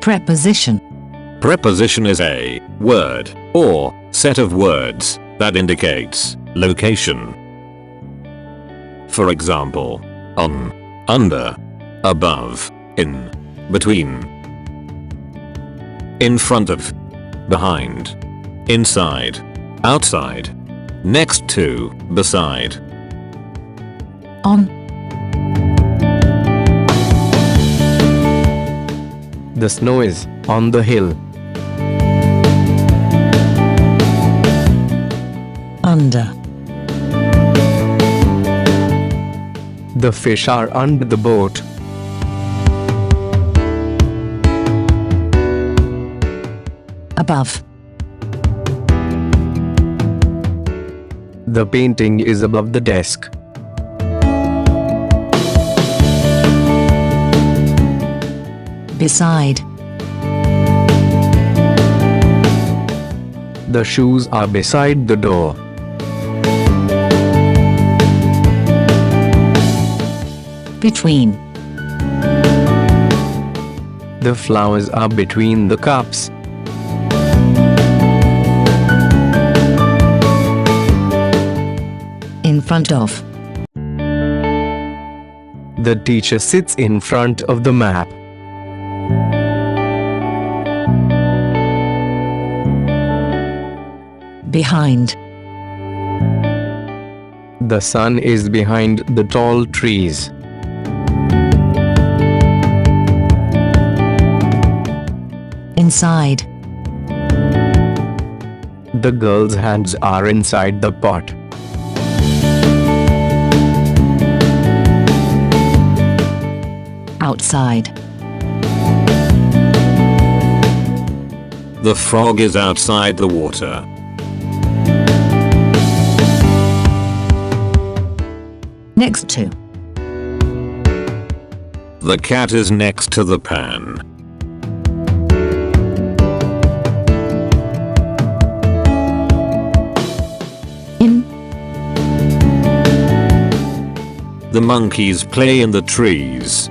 Preposition. Preposition is a word or set of words that indicates location. For example, on, under, above, in, between, in front of, behind, inside, outside, next to, beside. On. The snow is on the hill. Under. The fish are under the boat. Above. The painting is above the desk. Beside. The shoes are beside the door. Between. The flowers are between the cups. In front of. The teacher sits in front of the map. Behind. The sun is behind the tall trees. Inside. The girl's hands are inside the pot. Outside. The frog is outside the water. Next to. The cat is next to the pan. In. The monkeys play in the trees.